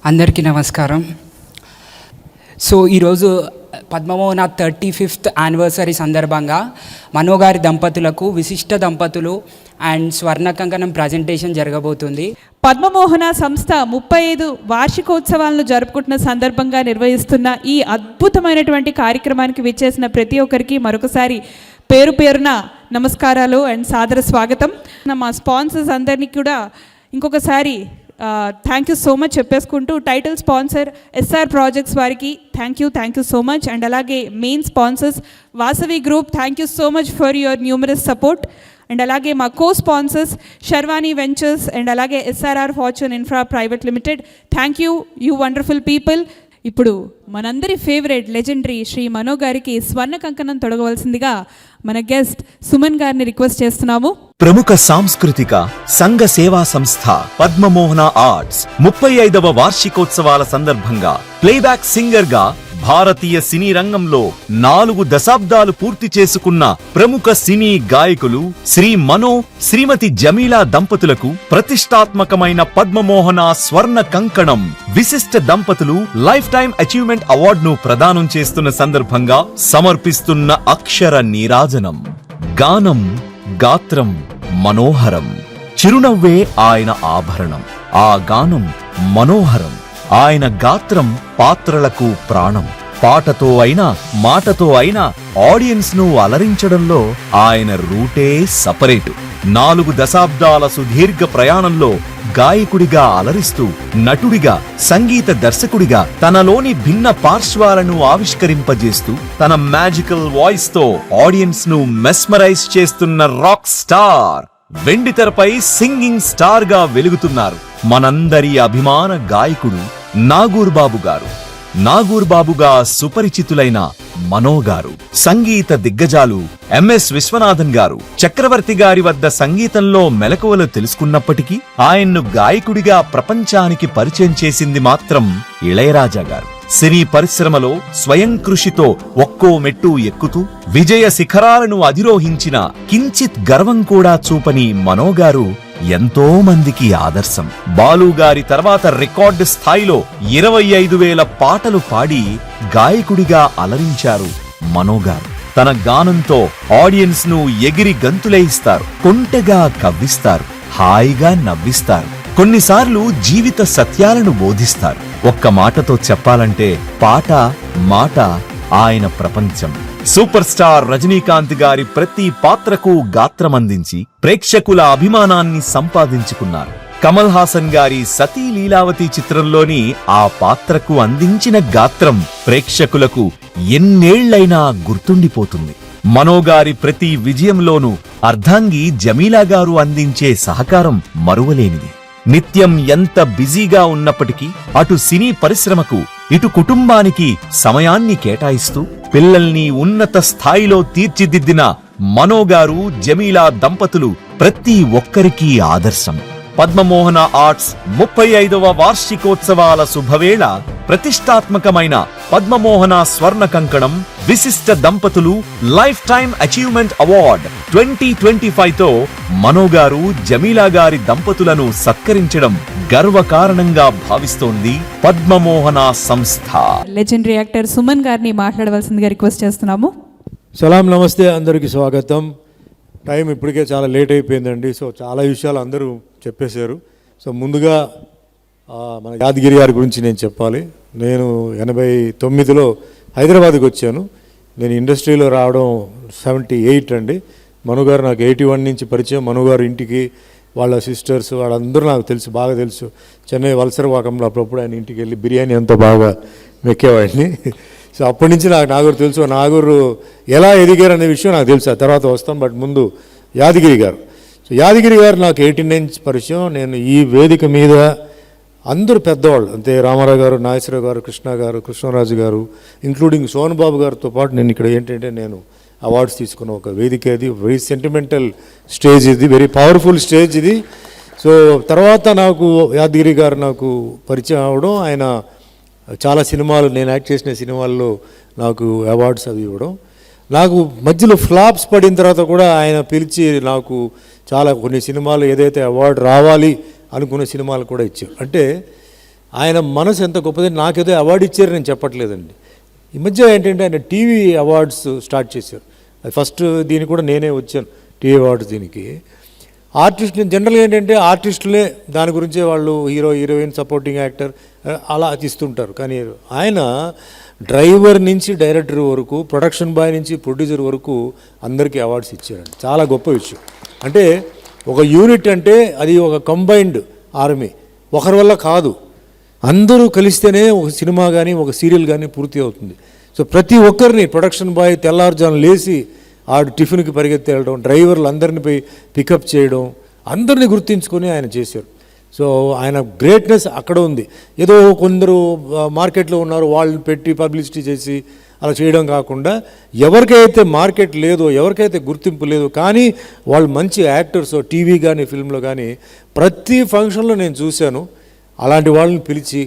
అందరికీ నమస్కారం. సో ఈరోజు పద్మమోహన 35th యానివర్సరీ సందర్భంగా మనోగారి దంపతులకు విశిష్ట దంపతులు అండ్ స్వర్ణ కంకణం ప్రజెంటేషన్ జరగబోతుంది. పద్మమోహన సంస్థ 35 వార్షికోత్సవాలను జరుపుకుంటున్న సందర్భంగా నిర్వహిస్తున్న ఈ అద్భుతమైనటువంటి కార్యక్రమానికి విచ్చేసిన ప్రతి ఒక్కరికి మరొకసారి పేరు పేరున నమస్కారాలు అండ్ సాదర స్వాగతం. మా స్పాన్సర్స్ అందరినీ కూడా ఇంకొకసారి థ్యాంక్ యూ సో మచ్ చెప్పేసుకుంటూ, టైటిల్ స్పాన్సర్ ఎస్ఆర్ ప్రాజెక్ట్స్ వారికి thank you so much. And అలాగే main sponsors Vasavi group, thank you so much for your numerous support. And అలాగే మా co sponsors Sharvani ventures and అలాగే SRR fortune infra private limited, thank you wonderful people. ఇప్పుడు మనందరి favourite legendary Shri మనో గారికి స్వర్ణ కంకణం తొడగవలసిందిగా మన guest Suman గారిని రిక్వెస్ట్ చేస్తున్నాము. ప్రముఖ సాంస్కృతిక సంఘ సేవా సంస్థ పద్మమోహన ఆర్ట్స్ 35వ వార్షికోత్సవాల సందర్భంగా ప్లేబ్యాక్ సింగర్ గా భారతీయ సినీ రంగంలో 4 దశాబ్దాలు పూర్తి చేసుకున్న ప్రముఖ సినీ గాయకులు శ్రీ మనో, శ్రీమతి జమీలా దంపతులకు ప్రతిష్టాత్మకమైన పద్మమోహన స్వర్ణ కంకణం విశిష్ట దంపతులు లైఫ్ టైం అచీవ్మెంట్ అవార్డును ప్రదానం చేస్తున్న సందర్భంగా సమర్పిస్తున్న అక్షర నీరాజనం. గానం గాత్రం మనోహరం, చిరునవ్వే ఆయన ఆభరణం. ఆ గానం మనోహరం, ఆయన గాత్రం పాత్రలకు ప్రాణం. పాటతో అయినా మాటతో అయినా ఆడియన్స్ ను అలరించడంలో ఆయన రూటే సపరేటు. 4 దశాబ్దాల సుదీర్ఘ ప్రయాణంలో గాయకుడిగా అలరిస్తూ, నటుడిగా, సంగీత దర్శకుడిగా తనలోని భిన్న పార్శ్వాలను ఆవిష్కరింపజేస్తూ తన మ్యాజికల్ వాయిస్ తో ఆడియన్స్ ను మెస్మరైజ్ చేస్తున్న రాక్ స్టార్, వెండితెరపై సింగింగ్ స్టార్ గా వెలుగుతున్నారు మనందరి అభిమాన గాయకుడు నాగూర్ బాబు గారు. నాగూర్ బాబుగా సుపరిచితులైన మనో గారు సంగీత దిగ్గజాలు ఎంఎస్ విశ్వనాథన్ గారు చక్రవర్తి గారి వద్ద సంగీతంలో మెలకువలు తెలుసుకున్నప్పటికీ ఆయన్ను గాయకుడిగా ప్రపంచానికి పరిచయం చేసింది మాత్రం ఇళయరాజా గారు. సినీ పరిశ్రమలో స్వయం కృషితో ఒక్కో మెట్టు ఎక్కుతూ విజయ శిఖరాలను అధిరోహించిన కించిత్ గర్వం కూడా చూపని మనోగారు ఎంతో మందికి ఆదర్శం. బాలుగారి తర్వాత రికార్డు స్థాయిలో 25,000 పాటలు పాడి గాయకుడిగా అలరించారు మనోగారు. తన గానంతో ఆడియన్స్ ను ఎగిరి గంతులేయిస్తారు, కొంటెగా కవ్విస్తారు, హాయిగా నవ్విస్తారు, కొన్నిసార్లు జీవిత సత్యాలను బోధిస్తారు. ఒక్క మాటతో చెప్పాలంటే పాట మాట ఆయన ప్రపంచం. సూపర్ స్టార్ రజనీకాంత్ గారి ప్రతి పాత్రకు గాత్రమందించి ప్రేక్షకుల అభిమానాన్ని సంపాదించుకున్నారు. కమల్ హాసన్ గారి సతీ లీలావతి చిత్రంలోని ఆ పాత్రకు అందించిన గాత్రం ప్రేక్షకులకు ఎన్నేళ్లైనా గుర్తుండిపోతుంది. మనోగారి ప్రతి విజయంలోనూ అర్ధాంగి జమీలా గారు అందించే సహకారం మరువలేనిది. నిత్యం ఎంత బిజీగా ఉన్నప్పటికీ అటు సినీ పరిశ్రమకు ఇటు కుటుంబానికి సమయాన్ని కేటాయిస్తూ పిల్లల్ని ఉన్నత స్థాయిలో తీర్చిదిద్దిన మనోగారు జమీలా దంపతులు ప్రతి ఒక్కరికీ ఆదర్శం. పద్మమోహన ఆర్ట్స్ 35వ వార్షికోత్సవాల శుభవేళ ప్రతిష్టాత్మకమైన పద్మమోహన స్వర్ణ కంకణం విశిష్ట దంపతులు లైఫ్ టైం అచీవ్మెంట్ అవార్డ్ 2025తో మనోగారు జమీలా గారి దంపతులను సత్కరించడం గర్వకారణంగా భావిస్తోంది పద్మమోహన సంస్థ. లెజెండరీ యాక్టర్ సుమన్ గారిని మాట్లాడవలసిందిగా రిక్వెస్ట్ చేస్తున్నాము. సలాం, నమస్తే, అందరికీ స్వాగతం. టైం ఇప్పటికే చాలా లేట్ అయిపోయిందండి. సో చాలా విషయాలు అందరూ చెప్పేశారు. సో ముందుగా మన యాదగిరి గారి గురించి నేను చెప్పాలి. నేను 89లో హైదరాబాద్కి వచ్చాను. నేను ఇండస్ట్రీలో రావడం 78 అండి. మనుగారు నాకు 81 నుంచి పరిచయం. మనుగారు ఇంటికి వాళ్ళ సిస్టర్స్ వాళ్ళందరూ నాకు తెలుసు, బాగా తెలుసు. చెన్నై వలసరవాకంలో అప్పుడప్పుడు ఆయన ఇంటికి వెళ్ళి బిర్యానీ ఎంతో బాగా మెక్కేవాడిని. సో అప్పటి నుంచి నాకు నాగూరు తెలుసు. నాగూరు ఎలా ఎదిగారు అనే విషయం నాకు తెలుసు, ఆ తర్వాత వస్తాం. బట్ ముందు యాదగిరి గారు. సో యాదగిరి గారు నాకు 89 పరిచయం. నేను ఈ వేదిక మీద అందరూ పెద్దవాళ్ళు, అంతే రామారావు గారు, నాగేశ్వరరావు గారు, కృష్ణ గారు, కృష్ణరాజు గారు, ఇంక్లూడింగ్ సోన్ బాబు గారితో పాటు నేను ఇక్కడ ఏంటంటే నేను అవార్డ్స్ తీసుకున్న ఒక వేదిక ఇది. వెరీ సెంటిమెంటల్ స్టేజ్ ఇది, వెరీ పవర్ఫుల్ స్టేజ్ ఇది. సో తర్వాత నాకు యాదగిరి గారు నాకు పరిచయం అవడం, ఆయన చాలా సినిమాలు నేను యాక్ట్ చేసిన సినిమాల్లో నాకు అవార్డ్స్ అవి ఇవ్వడం, నాకు మధ్యలో ఫ్లాప్స్ పడిన తర్వాత కూడా ఆయన పిలిచి నాకు చాలా కొన్ని సినిమాలు ఏదైతే అవార్డు రావాలి అనుకున్న సినిమాలు కూడా ఇచ్చారు. అంటే ఆయన మనసు ఎంత గొప్పది. నాకేదో అవార్డు ఇచ్చారు నేను చెప్పట్లేదండి. ఈ మధ్య ఏంటంటే ఆయన టీవీ అవార్డ్స్ స్టార్ట్ చేశారు. అది ఫస్ట్ దీనికి కూడా నేనే వచ్చాను, టీవీ అవార్డ్స్ దీనికి. ఆర్టిస్టులు జనరల్గా ఏంటంటే ఆర్టిస్టులే దాని గురించే వాళ్ళు హీరో హీరోయిన్ సపోర్టింగ్ యాక్టర్ అలా ఇస్తుంటారు. కానీ ఆయన డ్రైవర్ నుంచి డైరెక్టర్ వరకు, ప్రొడక్షన్ బాయ్ నుంచి ప్రొడ్యూసర్ వరకు అందరికీ అవార్డ్స్ ఇచ్చారండి. చాలా గొప్ప విషయం. అంటే ఒక యూనిట్ అంటే అది ఒక కంబైన్డ్ ఆర్మీ, ఒకరి వల్ల కాదు, అందరూ కలిస్తేనే ఒక సినిమా కానీ ఒక సీరియల్ కానీ పూర్తి అవుతుంది. సో ప్రతి ఒక్కరిని ప్రొడక్షన్ బాయ్ తెల్లారుజాము లేచి ఆడు టిఫిన్కి పరిగెత్తి వెళ్ళడం, డ్రైవర్లు అందరిని పోయి పికప్ చేయడం, అందరినీ గుర్తించుకొని ఆయన చేశారు. సో ఆయన గ్రేట్నెస్ అక్కడ ఉంది. ఏదో కొందరు మార్కెట్లో ఉన్నారు, వాళ్ళని పెట్టి పబ్లిసిటీ చేసి అలా చేయడం కాకుండా, ఎవరికైతే మార్కెట్ లేదో, ఎవరికైతే గుర్తింపు లేదో కానీ వాళ్ళు మంచి యాక్టర్స్ టీవీ కానీ ఫిల్మ్లో కానీ ప్రతి ఫంక్షన్లో నేను చూశాను. అలాంటి వాళ్ళని పిలిచి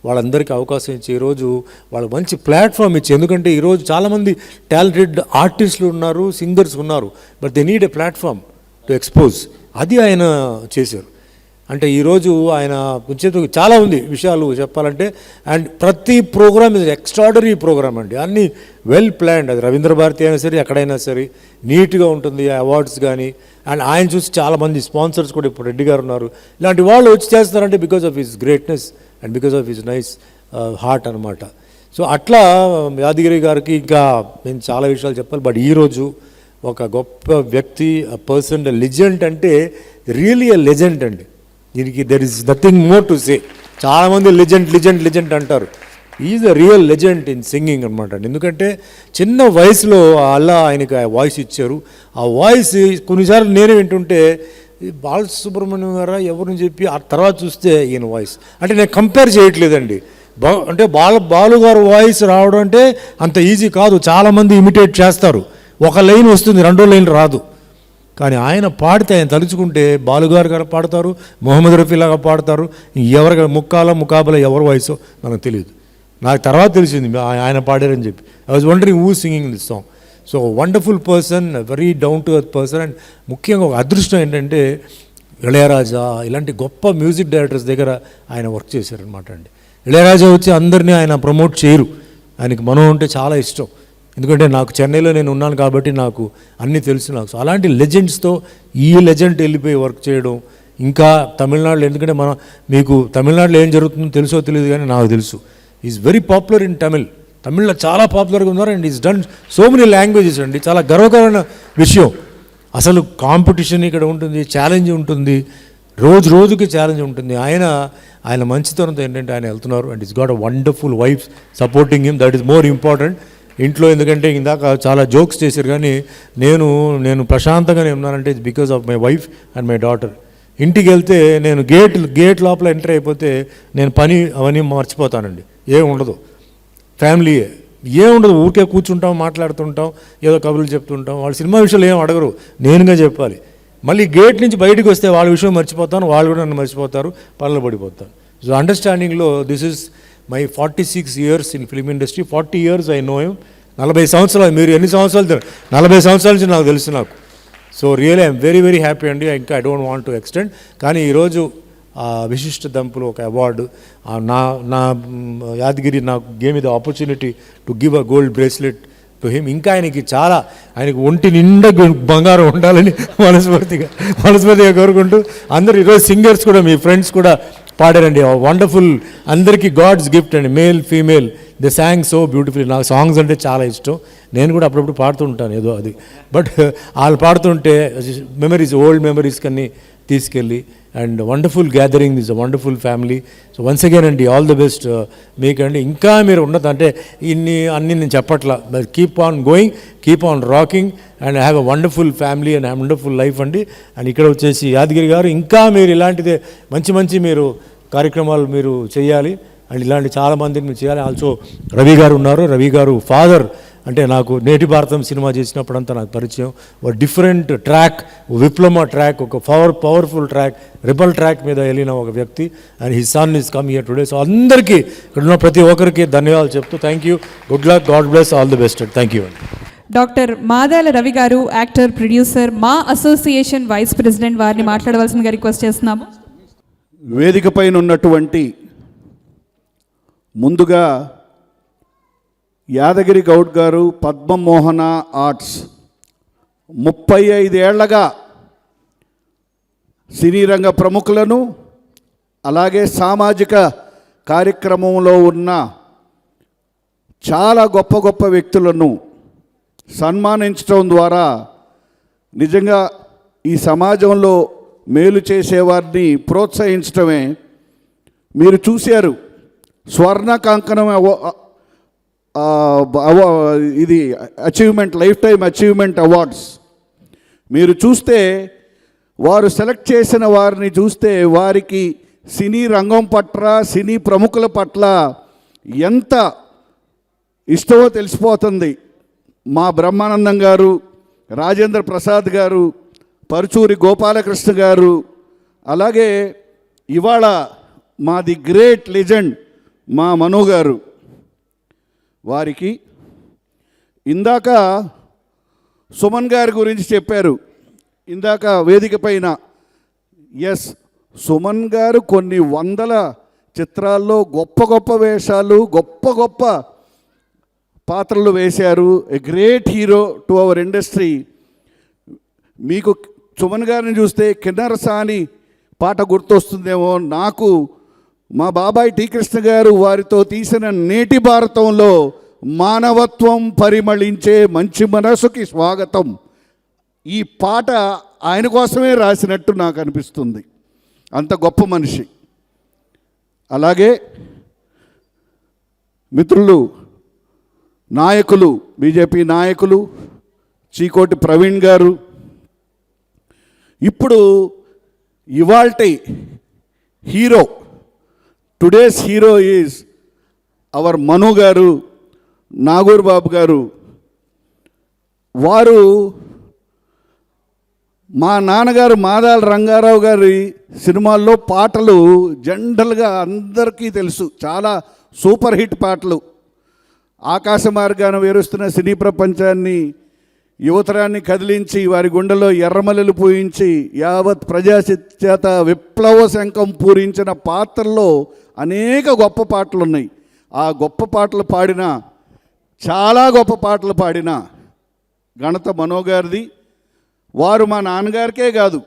వాళ్ళందరికీ అవకాశం ఇచ్చి ఈరోజు వాళ్ళకి మంచి ప్లాట్ఫామ్ ఇచ్చి, ఎందుకంటే ఈరోజు చాలామంది టాలెంటెడ్ ఆర్టిస్టులు ఉన్నారు, సింగర్స్ ఉన్నారు, but they need a platform to expose. అది ఆయన చేశారు. అంటే ఈరోజు ఆయన కొంచెం చాలా ఉంది విషయాలు చెప్పాలంటే. అండ్ ప్రతి ప్రోగ్రామ్ ఇది ఎక్స్ట్రాడనరీ ప్రోగ్రామ్ అండి, అన్నీ వెల్ ప్లాన్డ్. అది రవీంద్ర భారతి అయినా సరే, ఎక్కడైనా సరే నీట్గా ఉంటుంది. అవార్డ్స్ కానీ, అండ్ ఆయన చూసి చాలామంది స్పాన్సర్స్ కూడా, ఇప్పుడు రెడ్డి గారు ఉన్నారు, ఇలాంటి వాళ్ళు వచ్చి చేస్తారంటే because of his greatness and because of his nice heart అనమాట. సో అట్లా యాదగిరి గారికి ఇంకా నేను చాలా విషయాలు చెప్పాలి. బట్ ఈరోజు ఒక గొప్ప వ్యక్తి, పర్సన్, లెజెండ్ అంటే రియలీ ఎ లెజెండ్ అండి. దీనికి there is nothing more to say. చాలామంది లెజెండ్ లెజెండ్ లెజెండ్ అంటారు. Is a real legend in singing అనమాట. ఎందుకంటే చిన్న వయసులో అలా ఆయనకి ఆ వాయిస్ ఇచ్చారు. ఆ వాయిస్ కొన్నిసార్లు నేనే వింటుంటే బాలసుబ్రహ్మణ్యం గారా ఎవరిని చెప్పి ఆ తర్వాత చూస్తే ఈయన వాయిస్, అంటే నేను కంపేర్ చేయట్లేదండి. అంటే బాలు గారు వాయిస్ రావడం అంటే అంత ఈజీ కాదు. చాలామంది ఇమిటేట్ చేస్తారు, ఒక లైన్ వస్తుంది, రెండో లైన్ రాదు. కానీ ఆయన పాడితే, ఆయన తలుచుకుంటే బాలుగారు గారు పాడతారు, మొహమ్మద్ రఫీలాగా పాడతారు. ఎవరి ముకాబలా ఎవరి వాయిసో మనకు తెలియదు. నాకు తర్వాత తెలిసింది ఆయన పాడారని చెప్పి. I was wondering who singing this song. So wonderful person, very down to earth person. And ముఖ్యంగా ఒక అదృష్టం ఏంటంటే ఇళయరాజా ఇలాంటి గొప్ప మ్యూజిక్ డైరెక్టర్స్ దగ్గర ఆయన వర్క్ చేశారనమాట అండి. ఇళయరాజా వచ్చి అందరినీ ఆయన ప్రమోట్ చేయరు, ఆయనకి మనం అంటే చాలా ఇష్టం. ఎందుకంటే నాకు చెన్నైలో నేను ఉన్నాను కాబట్టి నాకు అన్నీ తెలుసు నాకు. సో అలాంటి లెజెండ్స్తో ఈ లెజెండ్ వెళ్ళిపోయి వర్క్ చేయడం, ఇంకా తమిళనాడులో, ఎందుకంటే మీకు తమిళనాడులో ఏం జరుగుతుందో తెలుసో తెలియదు కానీ నాకు తెలుసు. ఈజ్ వెరీ పాపులర్ ఇన్ తమిళ్లో చాలా పాపులర్గా ఉన్నారు. And is done so many languages అండి. చాలా గర్వకరమైన విషయం. అసలు కాంపిటీషన్ ఇక్కడ ఉంటుంది, ఛాలెంజ్ ఉంటుంది, రోజుకి ఛాలెంజ్ ఉంటుంది. ఆయన మంచితనంతో ఏంటంటే ఆయన వెళ్తున్నారు. And is got a wonderful wife supporting him. That is more important ఇంట్లో. ఎందుకంటే ఇందాక చాలా జోక్స్ చేశారు కానీ నేను ప్రశాంతంగానే ఉన్నానంటే it's because of my wife and my daughter. ఇంటికి వెళ్తే నేను గేట్ లోపల ఎంటర్ అయిపోతే నేను పని అవన్నీ మర్చిపోతానండి. ఏం ఉండదు, ఫ్యామిలీయే ఏం ఉండదు, ఊరికే కూర్చుంటాం, మాట్లాడుతుంటాం, ఏదో కబుర్లు చెప్తుంటాం. వాళ్ళు సినిమా విషయాలు ఏం అడగరు, నేనుగా చెప్పాలి. మళ్ళీ గేట్ నుంచి బయటకు వస్తే వాళ్ళ విషయం మర్చిపోతాను, వాళ్ళు కూడా నన్ను మర్చిపోతారు, పనులు పడిపోతాను. సో అండర్స్టాండింగ్లో this is my 46 years in film industry. 40 years I know him. 40 సంవత్సరాలు. మీరు ఎన్ని సంవత్సరాలు? 40 సంవత్సరాల నుంచి నాకు తెలుసు నాకు. So really I'm very very happy అండి. ఇంకా I don't want to extend. కానీ ఈరోజు విశిష్ట దంపులు ఒక అవార్డు నా యాదగిరి నాకు గేమ్ ఇది opportunity to give a gold bracelet to him. ఇంకా ఆయనకి ఒంటి నిండా బంగారం ఉండాలని మనస్ఫూర్తిగా కోరుకుంటూ, అందరూ ఈరోజు సింగర్స్ కూడా, మీ ఫ్రెండ్స్ కూడా పాడారండి. వండర్ఫుల్, అందరికీ గాడ్స్ గిఫ్ట్ అండి, male female. They song so beautiful. నాకు సాంగ్స్ అంటే చాలా ఇష్టం, నేను కూడా అప్పుడప్పుడు పాడుతూ ఉంటాను ఏదో అది. బట్ వాళ్ళు పాడుతుంటే మెమరీస్, ఓల్డ్ మెమరీస్ కన్నీ తీసుకెళ్ళి, and wonderful gathering, this a wonderful family. So once again అండి ఆల్ ది బెస్ట్ మీకండి. ఇంకా మీరు ఉన్నది అంటే అన్నీ నేను చెప్పట్లా. Keep on going, keep on rocking and have a wonderful family and wonderful life అండి. అండ్ ఇక్కడ వచ్చేసి యాదగిరి గారు ఇంకా మీరు ఇలాంటిదే మంచి మీరు కార్యక్రమాలు మీరు చేయాలి. అండ్ ఇలాంటి చాలామందిని మీరు చేయాలి. ఆల్సో రవి గారు ఉన్నారు. రవి గారు ఫాదర్ అంటే నాకు నేటి భారతం సినిమా చేసినప్పుడంతా నాకు పరిచయం. ఒక డిఫరెంట్ ట్రాక్, విప్లమా ట్రాక్, ఒక పవర్ఫుల్ ట్రాక్, రిబల్ ట్రాక్ మీద వెళ్ళిన ఒక వ్యక్తి. And his son is come here today. So అందరికీ ఇక్కడ ఉన్న ప్రతి ఒక్కరికి ధన్యవాదాలు చెప్తూ thank you, good luck, God bless, all the best. Thank you అండి. డాక్టర్ మాదాల రవి గారు, యాక్టర్, ప్రొడ్యూసర్, మా అసోసియేషన్ వైస్ ప్రెసిడెంట్, వారిని మాట్లాడవలసిందిగా రిక్వెస్ట్ చేస్తున్నాము. వేదిక పైన ఉన్నటువంటి ముందుగా యాదగిరి గౌడ్ గారు పద్మమోహన ఆర్ట్స్ 35 ఏళ్లగా సినీ రంగ ప్రముఖులను అలాగే సామాజిక కార్యక్రమంలో ఉన్న చాలా గొప్ప గొప్ప వ్యక్తులను సన్మానించడం ద్వారా నిజంగా ఈ సమాజంలో మేలు చేసేవారిని ప్రోత్సహించడమే. మీరు చూశారు స్వర్ణ కంకణం ఇది achievement, life time achievement awards. మీరు చూస్తే వారు సెలెక్ట్ చేసిన వారిని చూస్తే వారికి సినీ రంగం పట్ల, సినీ ప్రముఖుల పట్ల ఎంత ఇష్టమో తెలిసిపోతుంది. మా బ్రహ్మానందం గారు, రాజేంద్ర ప్రసాద్ గారు, పరుచూరి గోపాలకృష్ణ గారు, అలాగే ఇవాళ మాది గ్రేట్ లెజెండ్ మా మనో గారు. వారికి ఇందాక సుమన్ గారి గురించి చెప్పారు ఇందాక వేదిక పైన. ఎస్, సుమన్ గారు కొన్ని వందల చిత్రాల్లో గొప్ప గొప్ప వేషాలు, గొప్ప గొప్ప పాత్రలు వేశారు. A great hero to our industry. మీకు సుమన్ గారిని చూస్తే కిన్నరసాని పాట గుర్తొస్తుందేమో. నాకు మా బాబాయ్ టీ కృష్ణ గారు వారితో తీసిన నేటి భారతంలో మానవత్వం పరిమళించే మంచి మనసుకి స్వాగతం, ఈ పాట ఆయన కోసమే రాసినట్టు నాకు అనిపిస్తుంది. అంత గొప్ప మనిషి. అలాగే మిత్రులు, నాయకులు, బీజేపీ నాయకులు చీకోటి ప్రవీణ్ గారు. ఇప్పుడు ఇవాల్టి hero, today's hero is our Manu గారు, నాగూర్ బాబు గారు. వారు మా నాన్నగారు మాదాల రంగారావు గారి సినిమాల్లో పాటలు జనరల్గా అందరికీ తెలుసు, చాలా సూపర్ హిట్ పాటలు. ఆకాశ మార్గాన వేరుస్తున్న సినీ ప్రపంచాన్ని, యువతరాన్ని కదిలించి వారి గుండెలో ఎర్రమల్లెలు పూయించి యావత్ ప్రజా చేత విప్లవ శంఖం పూరించిన పాత్రల్లో అనేక గొప్ప పాటలు ఉన్నాయి. ఆ గొప్ప పాటలు పాడిన, చాలా గొప్ప పాటలు పాడిన ఘనత మనోగారిది. వారు మా నాన్నగారికే కాదు,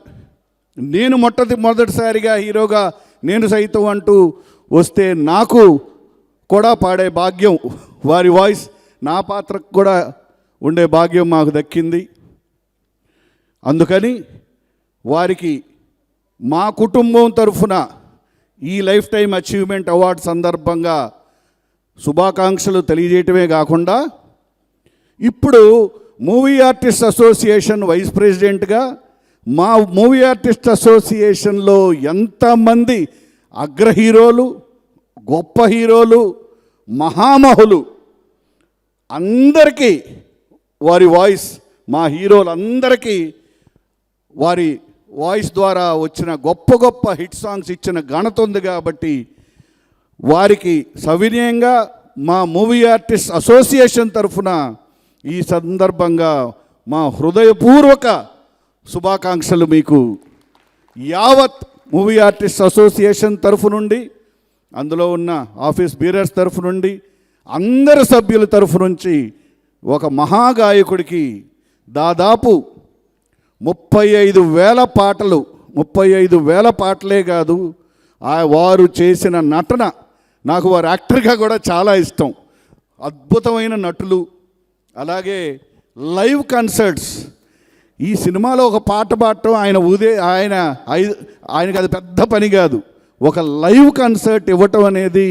నేను మొదటిసారిగా హీరోగా నేను సైతం అంటూ వస్తే నాకు కూడా పాడే భాగ్యం, వారి వాయిస్ నా పాత్రకు కూడా ఉండే భాగ్యం మాకు దక్కింది. అందుకని వారికి మా కుటుంబం తరఫున ఈ లైఫ్ టైం అచీవ్మెంట్ అవార్డు సందర్భంగా శుభాకాంక్షలు తెలియజేయటమే కాకుండా, ఇప్పుడు మూవీ ఆర్టిస్ట్ అసోసియేషన్ వైస్ ప్రెసిడెంట్గా మా మూవీ ఆర్టిస్ట్ అసోసియేషన్లో ఎంతమంది అగ్ర హీరోలు, గొప్ప హీరోలు, మహామహులు అందరికీ వారి వాయిస్, మా హీరోలందరికీ వారి వాయిస్ ద్వారా వచ్చిన గొప్ప గొప్ప హిట్ సాంగ్స్ ఇచ్చిన ఘనత ఉంది. కాబట్టి వారికి సవినయంగా మా మూవీ ఆర్టిస్ట్ అసోసియేషన్ తరఫున ఈ సందర్భంగా మా హృదయపూర్వక శుభాకాంక్షలు మీకు యావత్ మూవీ ఆర్టిస్ట్ అసోసియేషన్ తరఫు నుండి, అందులో ఉన్న ఆఫీస్ బీరర్స్ తరఫు నుండి, అందరి సభ్యుల తరఫు నుంచి ఒక మహాగాయకుడికి దాదాపు 35,000 పాటలు, 35,000 పాటలే కాదు, వారు చేసిన నటన నాకు వారు యాక్టర్గా కూడా చాలా ఇష్టం. అద్భుతమైన నటులు. అలాగే లైవ్ కన్సర్ట్స్. ఈ సినిమాలో ఒక పాట పాడటం ఆయనకి అది పెద్ద పని కాదు. ఒక లైవ్ కన్సర్ట్ ఇవ్వటం అనేది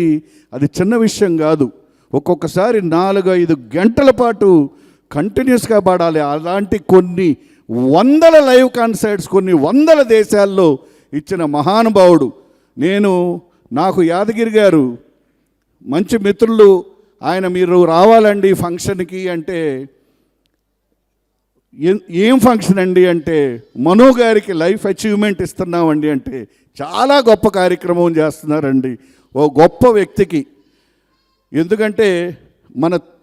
అది చిన్న విషయం కాదు. ఒక్కొక్కసారి 4-5 గంటల పాటు కంటిన్యూస్గా పాడాలి. అలాంటి కొన్ని వందల లైవ్ కాన్సర్ట్స్ కొన్ని వందల దేశాల్లో ఇచ్చిన మహానుభావుడు. నాకు యాదగిరి గారు మంచి మిత్రులు. ఆయన మీరు రావాలండి ఫంక్షన్కి అంటే, ఏం ఫంక్షన్ అండి అంటే, మనో గారికి లైఫ్ అచీవ్మెంట్ ఇస్తున్నామండి అంటే, చాలా గొప్ప కార్యక్రమం చేస్తున్నారండి ఓ గొప్ప వ్యక్తికి. ఎందుకంటే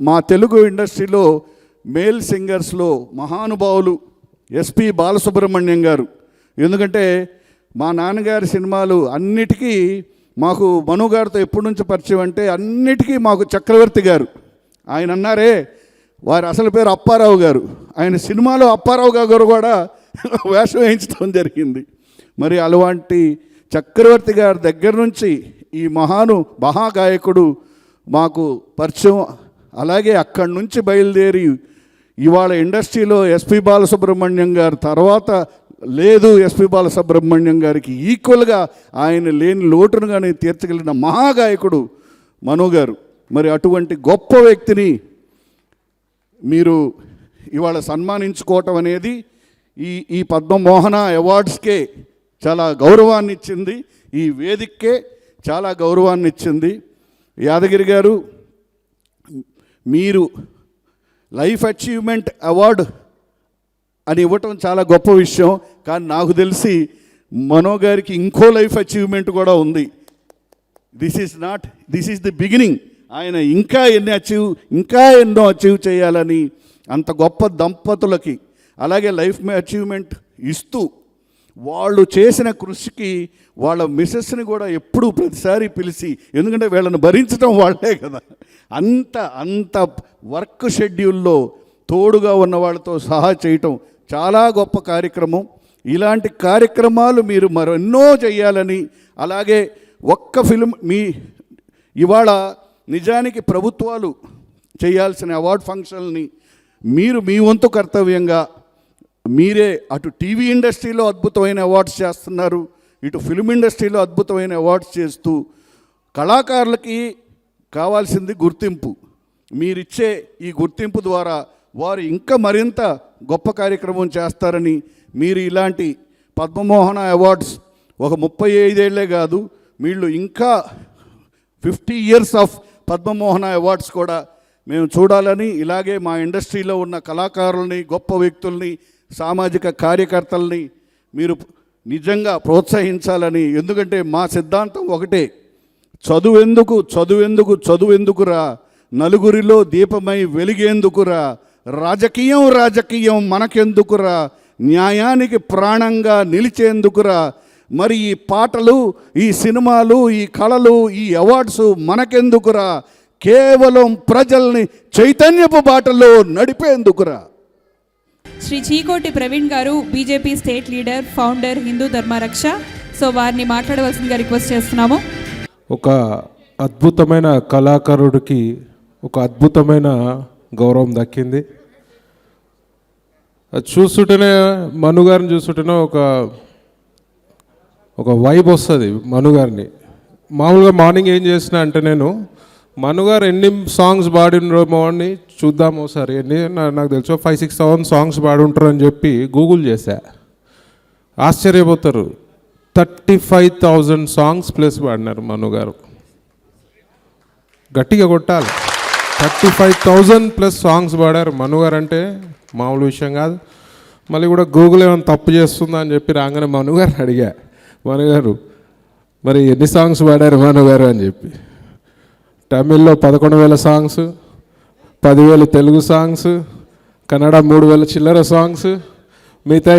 మా తెలుగు ఇండస్ట్రీలో మేల్ సింగర్స్లో మహానుభావులు ఎస్పి బాలసుబ్రహ్మణ్యం గారు. ఎందుకంటే మా నాన్నగారి సినిమాలు అన్నిటికీ మాకు మను గారితో ఎప్పటి నుంచి పరిచయం అంటే అన్నిటికీ మాకు చక్రవర్తి గారు. ఆయన అన్నారే, వారి అసలు పేరు అప్పారావు గారు. ఆయన సినిమాలో అప్పారావు గారు కూడా వేషం వేయించడం జరిగింది. మరి అలాంటి చక్రవర్తి గారి దగ్గర నుంచి ఈ మహాగాయకుడు మాకు పరిచయం. అలాగే అక్కడి నుంచి బయలుదేరి ఇవాళ ఇండస్ట్రీలో ఎస్పి బాలసుబ్రహ్మణ్యం గారు తర్వాత లేదు, ఎస్పి బాలసుబ్రహ్మణ్యం గారికి ఈక్వల్గా ఆయన లేని లోటును కానీ తీర్చగలిగిన మహాగాయకుడు మను గారు. మరి అటువంటి గొప్ప వ్యక్తిని మీరు ఇవాళ సన్మానించుకోవటం అనేది ఈ పద్మమోహన అవార్డ్స్కే చాలా గౌరవాన్ని ఇచ్చింది, ఈ వేదికకే చాలా గౌరవాన్ని ఇచ్చింది. యాదగిరి గారు, మీరు లైఫ్ అచీవ్మెంట్ అవార్డు అని ఇవ్వటం చాలా గొప్ప విషయం. కానీ నాకు తెలిసి మనో గారికి ఇంకో లైఫ్ అచీవ్మెంట్ కూడా ఉంది. This is the beginning. ఆయన ఇంకా ఎన్నో అచీవ్ చేయాలని అంత గొప్ప దంపతులకి అలాగే లైఫ్ అచీవ్మెంట్ ఇస్తూ వాళ్ళు చేసిన కృషికి వాళ్ళ మిసెస్ని కూడా ఎప్పుడూ ప్రతిసారి పిలిచి, ఎందుకంటే వీళ్ళని భరించడం వాళ్ళే కదా, అంత వర్క్ షెడ్యూల్లో తోడుగా ఉన్న వాళ్ళతో సహా చేయటం చాలా గొప్ప కార్యక్రమం. ఇలాంటి కార్యక్రమాలు మీరు మరెన్నో చేయాలని, అలాగే ఒక్క ఫిల్మ్ ఇవాళ నిజానికి ప్రభుత్వాలు చేయాల్సిన అవార్డ్ ఫంక్షన్ని మీరు మీ వంతు కర్తవ్యంగా మీరే అటు టీవీ ఇండస్ట్రీలో అద్భుతమైన అవార్డ్స్ చేస్తున్నారు, ఇటు ఫిల్మ్ ఇండస్ట్రీలో అద్భుతమైన అవార్డ్స్ చేస్తూ కళాకారులకి కావాల్సింది గుర్తింపు. మీరిచ్చే ఈ గుర్తింపు ద్వారా వారు ఇంకా మరింత గొప్ప కార్యక్రమం చేస్తారని, మీరు ఇలాంటి పద్మమోహన అవార్డ్స్ ఒక 35 ఏళ్లే కాదు, వీళ్ళు ఇంకా 50 years ఆఫ్ పద్మమోహన అవార్డ్స్ కూడా మేము చూడాలని, ఇలాగే మా ఇండస్ట్రీలో ఉన్న కళాకారుల్ని, గొప్ప వ్యక్తుల్ని, సామాజిక కార్యకర్తల్ని మీరు నిజంగా ప్రోత్సహించాలని. ఎందుకంటే మా సిద్ధాంతం ఒకటే, చదువెందుకురా, నలుగురిలో దీపమై వెలిగేందుకురా, రాజకీయం మనకెందుకురా, న్యాయానికి ప్రాణంగా నిలిచేందుకురా. మరి ఈ పాటలు, ఈ సినిమాలు, ఈ కళలు, ఈ అవార్డ్స్ మనకెందుకురా, కేవలం ప్రజల్ని చైతన్యపు బాటలో నడిపేందుకురా. శ్రీ చీకోటి ప్రవీణ్ గారు, BJP state leader, founder, Hindu Dharmaraksha. So వారిని మాట్లాడవలసిందిగా రిక్వెస్ట్ చేస్తున్నాము. ఒక అద్భుతమైన కళాకారుడికి ఒక అద్భుతమైన గౌరవం దక్కింది. అది చూస్తుంటేనే, మనుగారిని చూస్తుంటేనే ఒక వైబ్ వస్తుంది మనుగారిని. మామూలుగా మార్నింగ్ ఏం చేసిన అంటే, నేను మనుగారు ఎన్ని సాంగ్స్ పాడినమో అని చూద్దాము ఒకసారి. నాకు తెలుసు 5,000-6,000 సాంగ్స్ పాడుంటారు అని చెప్పి గూగుల్ చేశా. ఆశ్చర్యపోతారు, 35,000 సాంగ్స్ ప్లస్ పాడినారు మనుగారు. గట్టిగా కొట్టాలి, 35,000 ప్లస్ సాంగ్స్ పాడారు మనుగారు అంటే మామూలు విషయం కాదు. మళ్ళీ కూడా గూగుల్ ఏమైనా తప్పు చేస్తుందా అని చెప్పి రాగానే మనుగారిని అడిగా, మనుగారు మరి ఎన్ని సాంగ్స్ పాడారు మనుగారు అని చెప్పి. తమిళ్లో 11,000 సాంగ్స్, 10,000 తెలుగు సాంగ్స్, కన్నడ 3,000 చిల్లర సాంగ్స్, మిగతా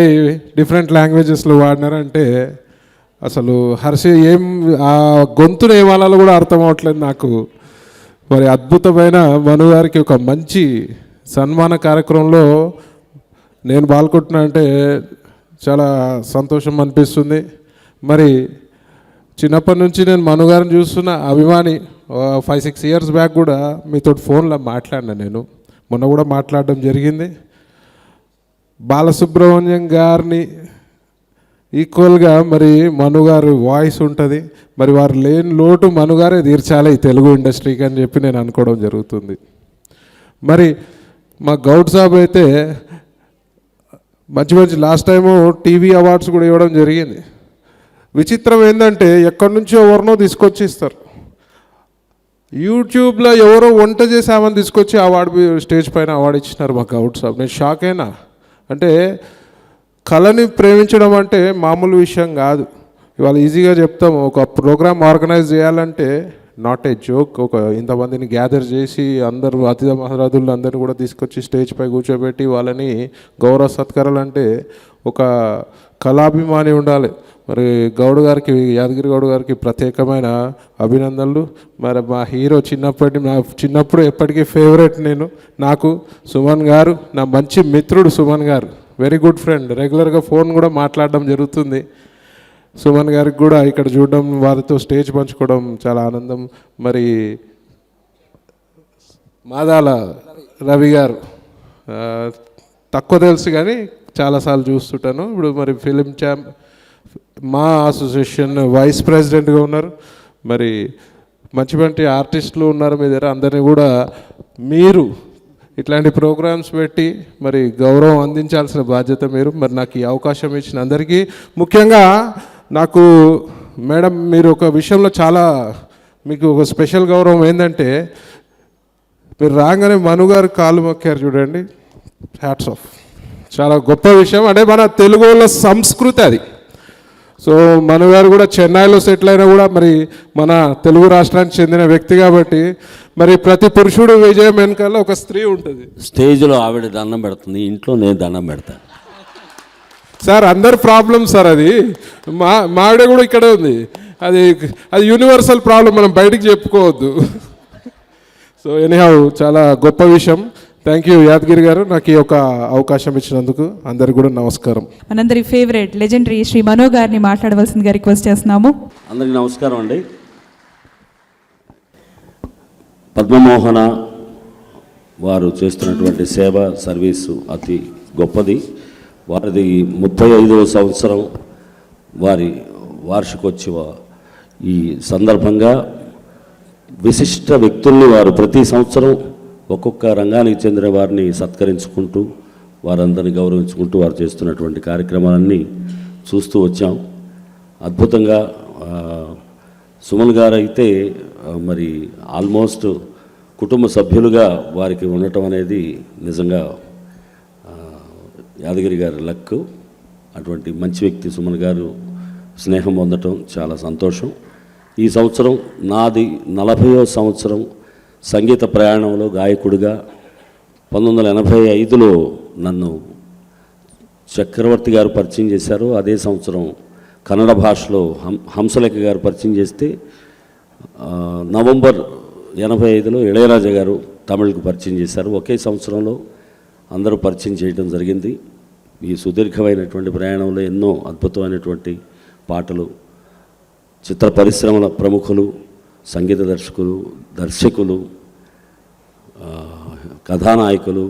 డిఫరెంట్ లాంగ్వేజెస్లో వాడినారంటే అసలు ఏం ఆ గొంతును ఏమాలలో కూడా అర్థం అవ్వట్లేదు నాకు. మరి అద్భుతమైన మనుగారికి ఒక మంచి సన్మాన కార్యక్రమంలో నేను పాల్గొంటున్నా అంటే చాలా సంతోషం అనిపిస్తుంది. మరి చిన్నప్పటి నుంచి నేను మనుగారిని చూస్తున్న అభిమాని. 5-6 years బ్యాక్ కూడా మీతో ఫోన్లో మాట్లాడినా, నేను మొన్న కూడా మాట్లాడడం జరిగింది. బాలసుబ్రహ్మణ్యం గారిని ఈక్వల్గా మరి మనుగారు వాయిస్ ఉంటుంది. మరి వారు లేని లోటు మనుగారే తీర్చాలి ఈ తెలుగు ఇండస్ట్రీకి అని చెప్పి నేను అనుకోవడం జరుగుతుంది. మరి మా గౌడ్ సాబ్ అయితే మంచి లాస్ట్ టైము టీవీ అవార్డ్స్ కూడా ఇవ్వడం జరిగింది. విచిత్రం ఏంటంటే, ఎక్కడి నుంచో ఎవరినో తీసుకొచ్చి ఇస్తారు. యూట్యూబ్లో ఎవరో వంట చేసామని తీసుకొచ్చి స్టేజ్ పైన అవార్డు ఇచ్చినారు మా గౌడ్ సాబ్. నేను షాక్ అయినా. అంటే కళని ప్రేమించడం అంటే మామూలు విషయం కాదు. ఇవాళ ఈజీగా చెప్తాము, ఒక ప్రోగ్రామ్ ఆర్గనైజ్ చేయాలంటే నాట్ ఏ జోక్. ఒక ఇంతమందిని గ్యాదర్ చేసి అందరూ అతిథి మహారాజులు అందరినీ కూడా తీసుకొచ్చి స్టేజ్ పై కూర్చోబెట్టి వాళ్ళని గౌరవ సత్కారాలు అంటే ఒక కళాభిమాని ఉండాలి. మరి గౌడ్ గారికి, యాదగిరి గౌడ్ గారికి ప్రత్యేకమైన అభినందనలు. మరి మా హీరో చిన్నప్పుడు ఎప్పటికీ ఫేవరెట్ నాకు సుమన్ గారు, నా మంచి మిత్రుడు సుమన్ గారు, వెరీ గుడ్ ఫ్రెండ్. రెగ్యులర్గా ఫోన్ కూడా మాట్లాడడం జరుగుతుంది. సుమన్ గారికి కూడా ఇక్కడ చూడడం, వారితో స్టేజ్ పంచుకోవడం చాలా ఆనందం. మరి మాదాల రవి గారు తక్కువ తెలుసు కానీ చాలాసార్లు చూస్తుంటాను. ఇప్పుడు మరి ఫిలిం మా అసోసియేషన్ వైస్ ప్రెసిడెంట్గా ఉన్నారు. మరి మంచి మంచి ఆర్టిస్టులు ఉన్నారు మీ దగ్గర. అందరినీ కూడా మీరు ఇట్లాంటి ప్రోగ్రామ్స్ పెట్టి మరి గౌరవం అందించాల్సిన బాధ్యత మీరు. మరి నాకు ఈ అవకాశం ఇచ్చిన అందరికీ, ముఖ్యంగా నాకు మేడం మీరు ఒక విషయంలో చాలా మీకు ఒక స్పెషల్ గౌరవం ఏంటంటే, మీరు రాగానే మనుగారు కాలు మొక్కారు చూడండి, హ్యాట్స్ ఆఫ్. చాలా గొప్ప విషయం. అంటే మన తెలుగు వాళ్ళ సంస్కృతి అది. సో మనుగారు కూడా చెన్నైలో సెటిల్ అయినా కూడా మరి మన తెలుగు రాష్ట్రానికి చెందిన వ్యక్తి కాబట్టి మరి ప్రతి పురుషుడు విజయం వెనకాల ఒక స్త్రీ ఉంటుంది. స్టేజ్లో ఆవిడ దండం పెడుతుంది, ఇంట్లో నేను దండం పెడతాను. సార్ అందరి ప్రాబ్లం సార్ అది. మావిడ కూడా ఇక్కడే ఉంది. అది యూనివర్సల్ ప్రాబ్లం, మనం బయటికి చెప్పుకోవద్దు. సో ఎనీహౌ చాలా గొప్ప విషయం. థ్యాంక్ యూ యాదగిరి గారు, నాకు ఈ యొక్క అవకాశం ఇచ్చినందుకు. అందరికి కూడా నమస్కారం. మనందరి ఫేవరెట్ లెజెండరీ శ్రీ మనో గారిని మాట్లాడవలసిందిగా రిక్వెస్ట్ చేస్తున్నాము. అందరికీ నమస్కారం అండి. పద్మమోహన వారు చేస్తున్నటువంటి సేవ సర్వీసు అతి గొప్పది. వారిది 35వ సంవత్సరం వారి వార్షికోత్సవ ఈ సందర్భంగా విశిష్ట వ్యక్తుల్ని వారు ప్రతి సంవత్సరం ఒక్కొక్క రంగానికి చెందిన వారిని సత్కరించుకుంటూ వారందరినీ గౌరవించుకుంటూ వారు చేస్తున్నటువంటి కార్యక్రమాలన్నీ చూస్తూ వచ్చాం. అద్భుతంగా సుమన్ గారు అయితే మరి ఆల్మోస్ట్ కుటుంబ సభ్యులుగా వారికి ఉండటం అనేది నిజంగా యాదగిరి గారి లక్. అటువంటి మంచి వ్యక్తి సుమన్ గారు స్నేహం పొందటం చాలా సంతోషం. ఈ సంవత్సరం నాది 40వ సంవత్సరం సంగీత ప్రయాణంలో గాయకుడిగా. 1985లో నన్ను చక్రవర్తి గారు పరిచయం చేశారు. అదే సంవత్సరం కన్నడ భాషలో హంసలేఖ గారు పరిచయం చేస్తే నవంబర్ 85లో ఇళయరాజా గారు తమిళకు పరిచయం చేశారు. ఒకే సంవత్సరంలో అందరూ పరిచయం చేయడం జరిగింది. ఈ సుదీర్ఘమైనటువంటి ప్రయాణంలో ఎన్నో అద్భుతమైనటువంటి పాటలు, చిత్ర పరిశ్రమల ప్రముఖులు, సంగీత దర్శకులు, కథానాయకులు,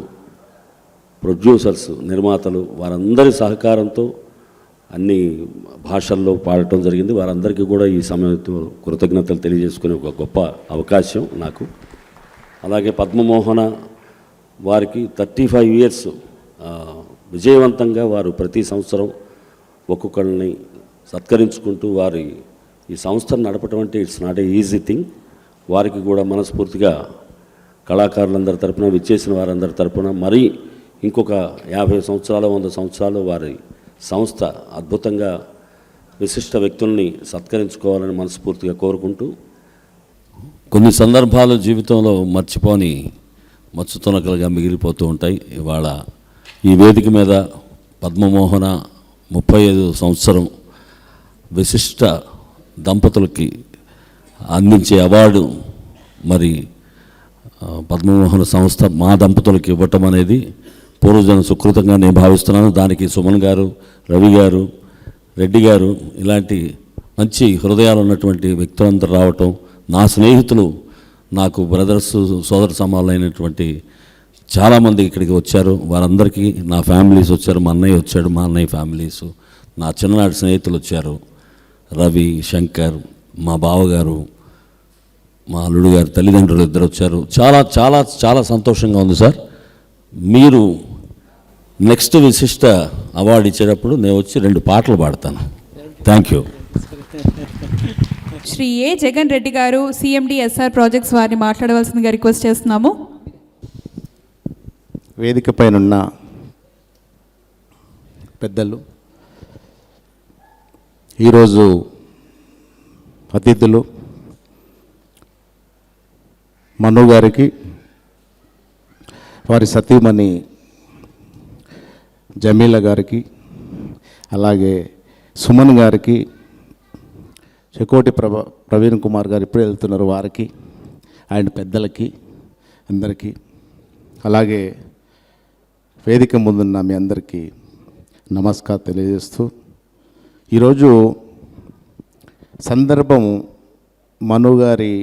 ప్రొడ్యూసర్స్, నిర్మాతలు వారందరి సహకారంతో అన్ని భాషల్లో పాడటం జరిగింది. వారందరికీ కూడా ఈ సమయంలో కృతజ్ఞతలు తెలియజేసుకునే ఒక గొప్ప అవకాశం నాకు. అలాగే పద్మమోహన వారికి 35 ఇయర్స్ విజయవంతంగా వారు ప్రతి సంవత్సరం ఒక్కొక్కరిని సత్కరించుకుంటూ వారి ఈ సంస్థను నడపటం అంటే it's not a easy thing. వారికి కూడా మనస్ఫూర్తిగా కళాకారులందరి తరపున, విచ్చేసిన వారందరి తరపున మరీ ఇంకొక 50 సంవత్సరాలు 100 సంవత్సరాలు వారి సంస్థ అద్భుతంగా విశిష్ట వ్యక్తుల్ని సత్కరించుకోవాలని మనస్ఫూర్తిగా కోరుకుంటూ, కొన్ని సందర్భాలు జీవితంలో మర్చిపోని మచ్చుతునకలుగా మిగిలిపోతూ ఉంటాయి. ఇవాళ ఈ వేదిక మీద పద్మమోహన 35 సంవత్సరం విశిష్ట దంపతులకి అందించే అవార్డు మరి పద్మమోహన సంస్థ మా దంపతులకి ఇవ్వటం అనేది పూర్వజన సుకృతంగా నేను భావిస్తున్నాను. దానికి సుమన్ గారు, రవి గారు, రెడ్డి గారు ఇలాంటి మంచి హృదయాలు ఉన్నటువంటి వ్యక్తులందరూ రావటం, నా స్నేహితులు, నాకు బ్రదర్స్, సోదర సమానులైనటువంటి చాలామంది ఇక్కడికి వచ్చారు. వారందరికీ నా ఫ్యామిలీస్ వచ్చారు. మా అన్నయ్య వచ్చాడు, మా అన్నయ్య ఫ్యామిలీసు, నా చిన్ననాటి స్నేహితులు వచ్చారు. రవి, శంకర్, మా బావగారు, మా అల్లుడు గారు తల్లిదండ్రులు ఇద్దరు వచ్చారు. చాలా చాలా చాలా సంతోషంగా ఉంది సార్. మీరు నెక్స్ట్ విశిష్ట అవార్డు ఇచ్చేటప్పుడు నేను వచ్చి 2 పాటలు పాడతాను. Thank you. Shri A Jagan Reddy గారు, సిఎండి ఎస్ఆర్ ప్రాజెక్ట్స్ వారిని మాట్లాడవలసిందిగా రిక్వెస్ట్ చేస్తున్నాము. వేదిక పైనున్న పెద్దలు, ఈరోజు అతిథులు, మను గారికి, వారి సతీమణి జమీల గారికి, అలాగే సుమన్ గారికి, చెకోటి ప్రవీణ్ కుమార్ గారు ఇప్పుడు వెళ్తున్నారు వారికి అండ్ పెద్దలకి అందరికీ, అలాగే వేదిక ముందున్న మీ అందరికీ నమస్కారం తెలియజేస్తూ, ఈరోజు సందర్భం మను గారి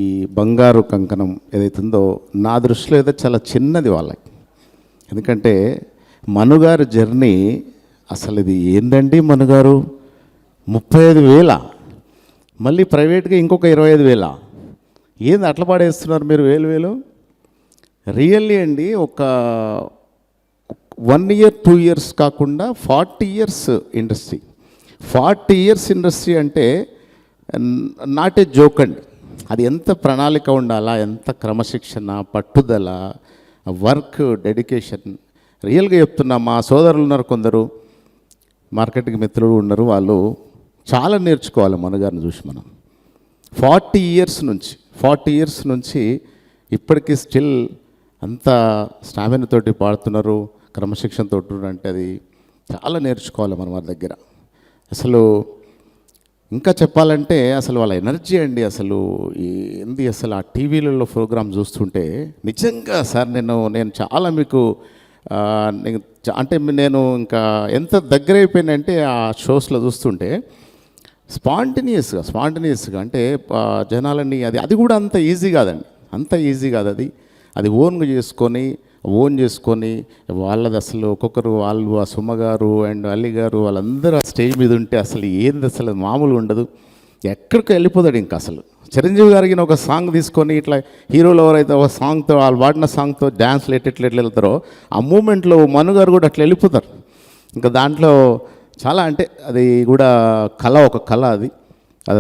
ఈ బంగారు కంకణం ఏదైతుందో నా దృష్టిలో అయితే చాలా చిన్నది వాళ్ళకి. ఎందుకంటే మనుగారు జర్నీ అసలు ఇది ఏందండి, మనుగారు 35,000 మళ్ళీ ప్రైవేట్గా ఇంకొక 25,000 ఏంది అట్లా పాడేస్తున్నారు మీరు వేలు. రియల్లీ అండి, ఒక 1 year 2 years కాకుండా 40 years ఇండస్ట్రీ. 40 years ఇండస్ట్రీ అంటే నాట్ ఏ జోక్ అండి. అది ఎంత ప్రణాళిక ఉండాలా, ఎంత క్రమశిక్షణ, పట్టుదల, వర్క్, డెడికేషన్. రియల్గా చెప్తున్నా, మా సోదరులు ఉన్నారు కొందరు, మార్కెటింగ్ మిత్రులు ఉన్నారు, వాళ్ళు చాలా నేర్చుకోవాలి మనగారిని చూసి. మనం 40 years నుంచి ఇప్పటికీ స్టిల్ అంత స్టామినాతోటి పాడుతున్నారు, క్రమశిక్షణతో అంటే అది చాలా నేర్చుకోవాలి మనం వారి దగ్గర. అసలు ఇంకా చెప్పాలంటే అసలు వాళ్ళ ఎనర్జీ అండి, అసలు ఏంది అసలు ఆ టీవీలలో ప్రోగ్రామ్ చూస్తుంటే నిజంగా సార్ నేను చాలా మీకు అంటే నేను ఇంకా ఎంత దగ్గర అయిపోయినంటే ఆ షోస్లో చూస్తుంటే స్పాంటనియస్గా అంటే జనాలని అది కూడా అంత ఈజీ కాదండి, అంత ఈజీ కాదు అది ఓన్ చేసుకొని వాళ్ళది అసలు ఒక్కొక్కరు వాళ్ళు ఆ సుమ్మగారు అండ్ అల్లి గారు వాళ్ళందరూ ఆ స్టేజ్ మీద ఉంటే అసలు ఏంది అసలు మామూలు ఉండదు. ఎక్కడికి వెళ్ళిపోతాడు ఇంకా అసలు. చిరంజీవి గారికి ఒక సాంగ్ తీసుకొని ఇట్లా హీరోలు ఎవరైతే ఒక సాంగ్తో వాళ్ళు వాడిన సాంగ్తో డ్యాన్స్లు ఎట్లా వెళ్తారో ఆ మూమెంట్లో మనుగారు కూడా అట్లా వెళ్ళిపోతారు. ఇంకా దాంట్లో చాలా అంటే అది కూడా ఒక కళ అది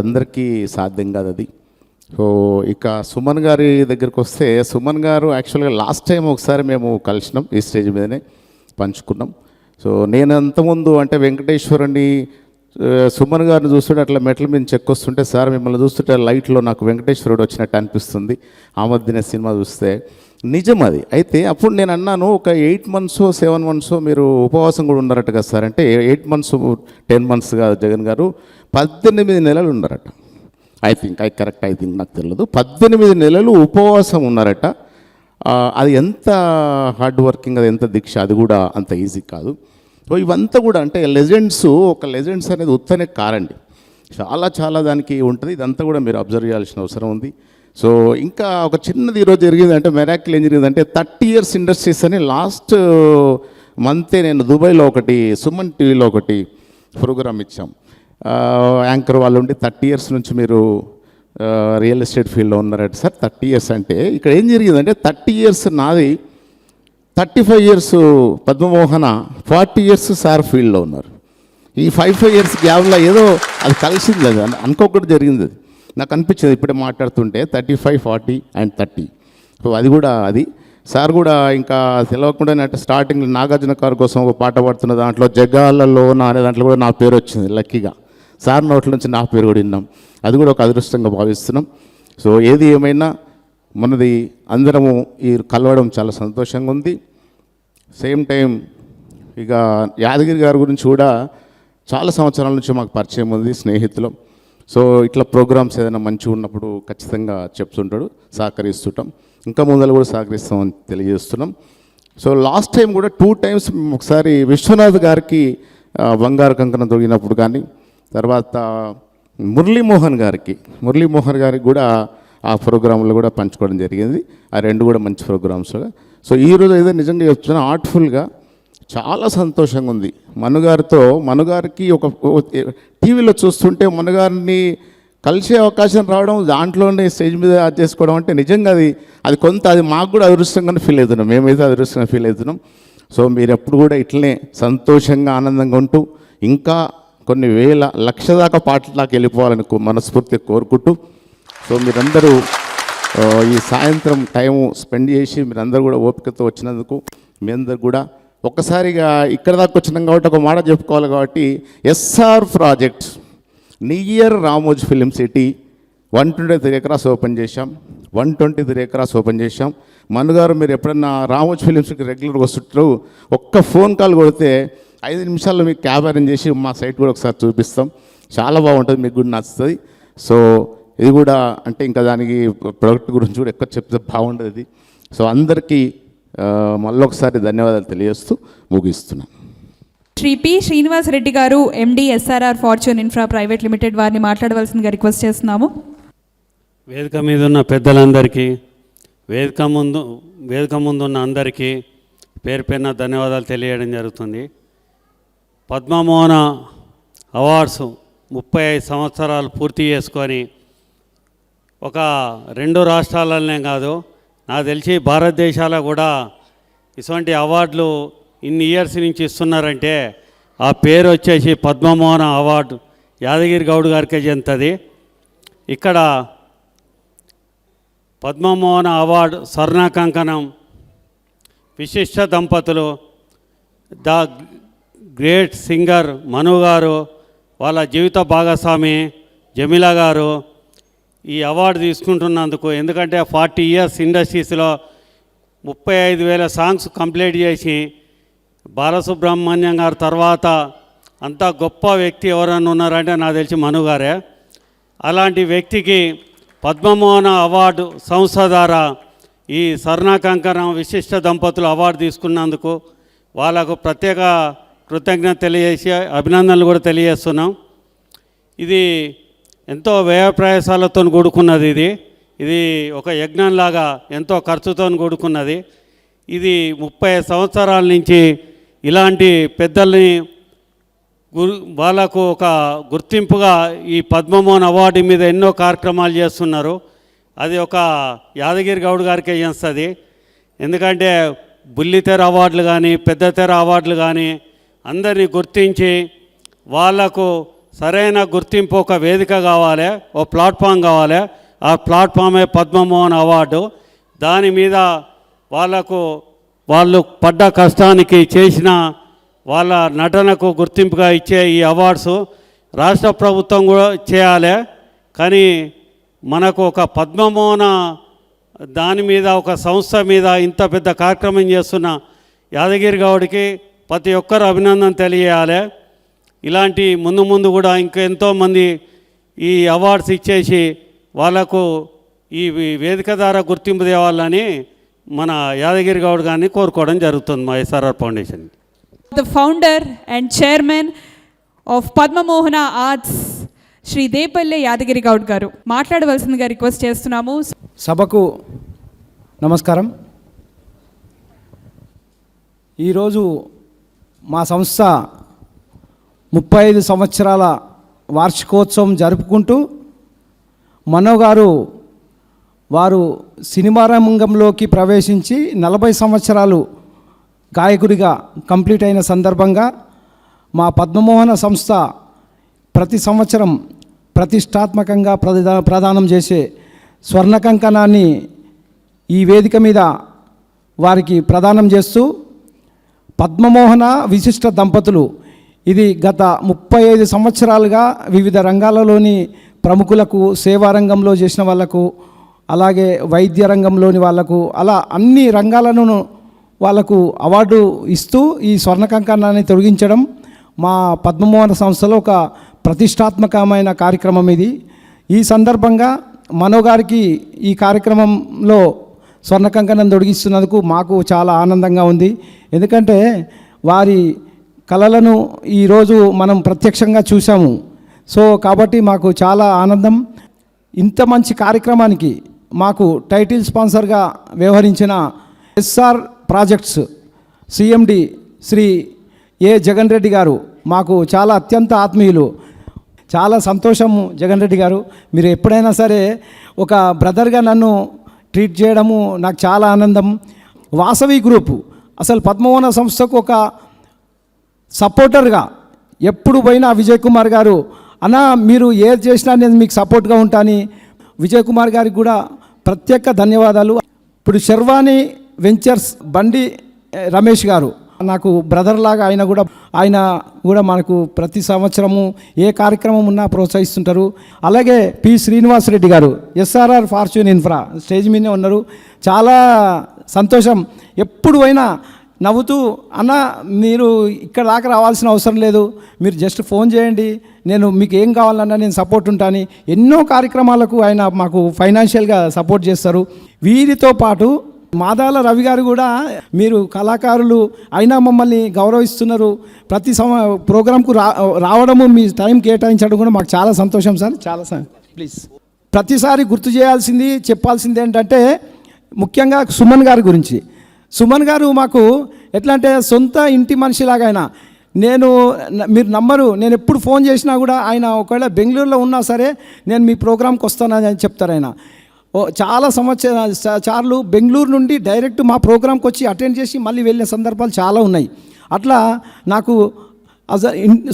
అందరికీ సాధ్యం కాదు అది. సో ఇక సుమన్ గారి దగ్గరికి వస్తే, సుమన్ గారు యాక్చువల్గా లాస్ట్ టైం ఒకసారి మేము కలిసినాం, ఈ స్టేజ్ మీదనే పంచుకున్నాం. సో నేను అంతకుముందు అంటే వెంకటేశ్వరుని సుమన్ గారిని చూస్తుంటే అట్లా మెట్ల మీద చెక్కొస్తుంటే, సార్ మిమ్మల్ని చూస్తుంటే లైట్లో నాకు వెంకటేశ్వరుడు వచ్చినట్టు అనిపిస్తుంది ఆ మధ్యనే సినిమా చూస్తే. నిజం అది. అయితే అప్పుడు నేను అన్నాను, ఒక 8 months 7 months మీరు ఉపవాసం కూడా ఉన్నారట కదా సార్ అంటే, 8 months 10 months కాదు జగన్ గారు, 18 నెలలు ఉన్నారట. ఐ థింక్ నాకు తెలియదు, 18 నెలలు ఉపవాసం ఉన్నారట. అది ఎంత హార్డ్ వర్కింగ్, అది ఎంత దీక్ష, అది కూడా అంత ఈజీ కాదు. సో ఇవంతా కూడా అంటే లెజెండ్స్ అనేది ఉత్తనే కారండి, చాలా దానికి ఉంటుంది. ఇదంతా కూడా మీరు అబ్జర్వ్ చేయాల్సిన అవసరం ఉంది. సో ఇంకా ఒక చిన్నది ఈరోజు జరిగింది అంటే మెరాకిల్ ఏం జరిగిందంటే 30 years ఇండస్ట్రీస్ అని లాస్ట్ మంతే నేను దుబాయ్లో ఒకటి సుమన్ టీవీలో ఒకటి ప్రోగ్రామ్ ఇచ్చాం. యాంకర్ వాళ్ళు ఉండి 30 years నుంచి మీరు రియల్ ఎస్టేట్ ఫీల్డ్లో ఉన్నారట సార్. 30 years అంటే ఇక్కడ ఏం జరిగిందంటే 30 years నాది, 35 years పద్మమోహన, 40 years సార్ ఫీల్డ్లో ఉన్నారు. ఈ 5 years గ్యాప్లో ఏదో అది కలిసింది, అది అనుకోకుండా జరిగింది. అది నాకు అనిపించింది ఇప్పుడే మాట్లాడుతుంటే 35, 40 and 30. సో అది కూడా అది సార్ కూడా ఇంకా తెలవకుండా అంటే స్టార్టింగ్ నాగార్జున గారి కోసం ఒక పాట పాడుతున్న దాంట్లో జగాలలో అనే దాంట్లో కూడా నా పేరు వచ్చింది లక్కీగా. సార్ నోట్ల నుంచి నా పేరు కూడా విన్నాం, అది కూడా ఒక అదృష్టంగా భావిస్తున్నాం. సో ఏది ఏమైనా మనది అందరము ఈ కలవడం చాలా సంతోషంగా ఉంది. సేమ్ టైం ఇక యాదగిరి గారి గురించి కూడా చాలా సంవత్సరాల నుంచి మాకు పరిచయం ఉంది, స్నేహితులం. సో ఇట్లా ప్రోగ్రామ్స్ ఏదైనా మంచిగా ఉన్నప్పుడు ఖచ్చితంగా చెప్తుంటాడు, సహకరిస్తుంటాం. ఇంకా ముందర కూడా సహకరిస్తామని తెలియజేస్తున్నాం. సో లాస్ట్ టైం కూడా 2 times ఒకసారి విశ్వనాథ్ గారికి బంగారు కంకణం తొడిగినప్పుడు కానీ, తర్వాత మురళీమోహన్ గారికి కూడా ఆ ప్రోగ్రాంలో కూడా పంచుకోవడం జరిగింది. ఆ 2 కూడా మంచి ప్రోగ్రామ్స్గా. సో ఈరోజు ఏదో నిజంగా చెప్తున్నా ఆర్ట్ఫుల్గా చాలా సంతోషంగా ఉంది. మనుగారికి ఒక టీవీలో చూస్తుంటే మనుగారిని కలిసే అవకాశం రావడం, దాంట్లోనే స్టేజ్ మీద చేసుకోవడం అంటే నిజంగా అది కొంత అది మాకు కూడా అదృష్టంగానే ఫీల్ అవుతున్నాం, మేమైతే అదృష్టంగా ఫీల్ అవుతున్నాం. సో మీరు ఎప్పుడు కూడా ఇట్లనే సంతోషంగా ఆనందంగా ఉంటూ ఇంకా కొన్ని వేల లక్ష దాకా పాటలకు వెళ్ళిపోవాలని మనస్ఫూర్తిగా కోరుకుంటూ, సో మీరందరూ ఈ సాయంత్రం టైం స్పెండ్ చేసి మీరందరూ కూడా ఓపికతో వచ్చినందుకు మీ అందరు కూడా ఒక్కసారిగా ఇక్కడ దాకా వచ్చినాం కాబట్టి ఒక మాట చెప్పుకోవాలి. కాబట్టి SR project near Ramoji film city 123 acres open చేశాం. 123 ఎకరాస్ ఓపెన్ చేశాం. మనుగారు మీరు ఎప్పుడన్నా రామోజీ ఫిలిమ్స్కి రెగ్యులర్గా వస్తుంటారు, ఒక్క ఫోన్ కాల్ కొడితే 5 నిమిషాల్లో మీకు క్యాబ్ అరేంజ్ చేసి మా సైట్ కూడా ఒకసారి చూపిస్తాం. చాలా బాగుంటుంది, మీకు కూడా నచ్చుతుంది. సో ఇది కూడా అంటే ఇంకా దానికి ప్రొడక్ట్ గురించి కూడా ఎక్కువ చెప్తే బాగుంటుంది. సో అందరికీ మళ్ళీ ఒకసారి ధన్యవాదాలు తెలియజేస్తూ ముగిస్తున్నాను. శ్రీ పి శ్రీనివాస్ రెడ్డి గారు, ఎండి SRR fortune infra private limited, వారిని మాట్లాడవలసిందిగా రిక్వెస్ట్ చేస్తున్నాము. వేదిక మీద ఉన్న పెద్దలందరికీ, వేదిక ముందు ఉన్న అందరికీ పేరు పేరున ధన్యవాదాలు తెలియడం జరుగుతుంది. పద్మమోహన అవార్డ్స్ 35 సంవత్సరాలు పూర్తి చేసుకొని ఒక 2 రాష్ట్రాలనే కాదు, నాకు తెలిసి భారతదేశాల్లో కూడా ఇటువంటి అవార్డులు ఇన్ని ఇయర్స్ నుంచి ఇస్తున్నారంటే ఆ పేరు వచ్చేసి పద్మమోహన అవార్డు యాదగిరి గౌడ్ గారికే చెందుతుంది. ఇక్కడ పద్మమోహన అవార్డు స్వర్ణ కంకణం విశిష్ట దంపతులు, ద గ్రేట్ సింగర్ మను గారు, వాళ్ళ జీవిత భాగస్వామి జమీలా గారు ఈ అవార్డు తీసుకుంటున్నందుకు. ఎందుకంటే 40 ఇయర్స్ ఇండస్ట్రీస్లో 35,000 సాంగ్స్ కంప్లీట్ చేసి బాలసుబ్రహ్మణ్యం గారి తర్వాత అంత గొప్ప వ్యక్తి ఎవరన్నా ఉన్నారంటే నాకు తెలిసి మను గారే. అలాంటి వ్యక్తికి పద్మమోహన అవార్డు సంస్థ ద్వారా ఈ స్వర్ణ కంకణం విశిష్ట దంపతులు అవార్డు తీసుకున్నందుకు వాళ్ళకు ప్రత్యేక కృతజ్ఞత తెలియజేసి అభినందనలు కూడా తెలియజేస్తున్నాం. ఇది ఎంతో వ్యయ ప్రయాసాలతో కూడుకున్నది. ఇది ఒక యజ్ఞంలాగా ఎంతో ఖర్చుతో కూడుకున్నది. ఇది 30 సంవత్సరాల నుంచి ఇలాంటి పెద్దల్ని వాళ్ళకు ఒక గుర్తింపుగా ఈ పద్మమోహన్ అవార్డు మీద ఎన్నో కార్యక్రమాలు చేస్తున్నారు. అది ఒక యాదగిరి గౌడ్ గారికే చేస్తుంది. ఎందుకంటే బుల్లితెర అవార్డులు కానీ పెద్ద తెర అవార్డులు కానీ అందరినీ గుర్తించి వాళ్లకు సరైన గుర్తింపు, ఒక వేదిక కావాలి, ఓ ప్లాట్ఫామ్ కావాలి. ఆ ప్లాట్ఫామే పద్మమోహన్ అవార్డు. దాని మీద వాళ్ళు పడ్డ కష్టానికి చేసిన వాళ్ళ నటనకు గుర్తింపుగా ఇచ్చే ఈ అవార్డ్స్ రాష్ట్ర ప్రభుత్వం కూడా చేయాలి. కానీ మనకు ఒక పద్మమోహన దాని మీద, ఒక సంస్థ మీద ఇంత పెద్ద కార్యక్రమం చేస్తున్న యాదగిరి గౌడ్కి ప్రతి ఒక్కరు అభినందన తెలియాలి. ఇలాంటి ముందు కూడా ఇంకెంతోమంది ఈ అవార్డ్స్ ఇచ్చేసి వాళ్ళకు ఈ వేదిక ద్వారా గుర్తింపు తేవాలని మన యాదగిరి గౌడ్ గారిని కోరుకోవడం జరుగుతుంది మా SRR foundation. The founder and chairman of Padmamohana Arts, Shri Depalle Yadagiri Goud గారు మాట్లాడవలసిందిగా రిక్వెస్ట్ చేస్తున్నాము. సభకు నమస్కారం. ఈరోజు మా సంస్థ 35 సంవత్సరాల వార్షికోత్సవం జరుపుకుంటూ మనో గారు వారు సినిమా రంగంలోకి ప్రవేశించి 40 సంవత్సరాలు గాయకుడిగా కంప్లీట్ అయిన సందర్భంగా మా పద్మమోహన సంస్థ ప్రతి సంవత్సరం ప్రతిష్టాత్మకంగా ప్రదానం చేసే స్వర్ణ కంకణాన్ని ఈ వేదిక మీద వారికి ప్రదానం చేస్తూ పద్మమోహన విశిష్ట దంపతులు ఇది గత 35 సంవత్సరాలుగా వివిధ రంగాలలోని ప్రముఖులకు, సేవా రంగంలో చేసిన వాళ్లకు, అలాగే వైద్య రంగంలోని వాళ్లకు, అలా అన్ని రంగాలను వాళ్లకు అవార్డు ఇస్తూ ఈ స్వర్ణ కంకణాన్ని తొలగించడం మా పద్మమోహన సంస్థలో ఒక ప్రతిష్టాత్మకమైన కార్యక్రమం ఇది. ఈ సందర్భంగా మనో గారికి ఈ కార్యక్రమంలో స్వర్ణ కంకణం తొడిగిస్తున్నందుకు మాకు చాలా ఆనందంగా ఉంది. ఎందుకంటే వారి కళలను ఈరోజు మనం ప్రత్యక్షంగా చూసాము. సో కాబట్టి మాకు చాలా ఆనందం. ఇంత మంచి కార్యక్రమానికి మాకు టైటిల్ స్పాన్సర్గా వ్యవహరించిన SR projects CMD Shri A Jagan Reddy గారు మాకు చాలా అత్యంత ఆత్మీయులు. చాలా సంతోషము జగన్ రెడ్డి గారు, మీరు ఎప్పుడైనా సరే ఒక బ్రదర్గా నన్ను ట్రీట్ చేయడము నాకు చాలా ఆనందం. వాసవి గ్రూపు అసలు పద్మమోహన సంస్థకు ఒక సపోర్టర్గా ఎప్పుడు పోయినా విజయ్ కుమార్ గారు అన్న మీరు ఏది చేసినా నేను మీకు సపోర్ట్గా ఉంటాను. విజయ్ కుమార్ గారికి కూడా ప్రత్యేక ధన్యవాదాలు. ఇప్పుడు శర్వాణి వెంచర్స్ బండి రమేష్ గారు నాకు బ్రదర్ లాగా, ఆయన కూడా ఆయన కూడా మనకు ప్రతి సంవత్సరము ఏ కార్యక్రమం ఉన్నా ప్రోత్సహిస్తుంటారు. అలాగే పి శ్రీనివాసరెడ్డి గారు ఎస్ఆర్ఆర్ ఫార్చ్యూన్ ఇన్ఫ్రా స్టేజ్ మీదనే ఉన్నారు. చాలా సంతోషం. ఎప్పుడు అయినా నవ్వుతూ అన్న మీరు ఇక్కడ దాకా రావాల్సిన అవసరం లేదు, మీరు జస్ట్ ఫోన్ చేయండి, నేను మీకు ఏం కావాలన్నా నేను సపోర్ట్ ఉంటాను. ఎన్నో కార్యక్రమాలకు ఆయన మాకు ఫైనాన్షియల్గా సపోర్ట్ చేస్తారు. వీరితో పాటు మాదాల రవి గారు కూడా మీరు కళాకారులు అయినా మమ్మల్ని గౌరవిస్తున్నారు, ప్రతి ప్రోగ్రాంకు రావడము మీ టైం కేటాయించడం కూడా మాకు చాలా సంతోషం సార్. చాలా సార్ ప్లీజ్ ప్రతిసారి గుర్తు చేయాల్సింది చెప్పాల్సింది ఏంటంటే ముఖ్యంగా సుమన్ గారి గురించి. సుమన్ గారు మాకు ఎట్లా అంటే సొంత ఇంటి మనిషిలాగా ఆయన. మీరు నమ్మరు, నేను ఎప్పుడు ఫోన్ చేసినా కూడా ఆయన ఒకవేళ బెంగళూరులో ఉన్నా సరే నేను మీ ప్రోగ్రామ్కి వస్తానని చెప్తారు ఆయన. చాలా సార్లు బెంగళూరు నుండి డైరెక్ట్ మా ప్రోగ్రామ్కి వచ్చి అటెండ్ చేసి మళ్ళీ వెళ్ళిన సందర్భాలు చాలా ఉన్నాయి. అట్లా నాకు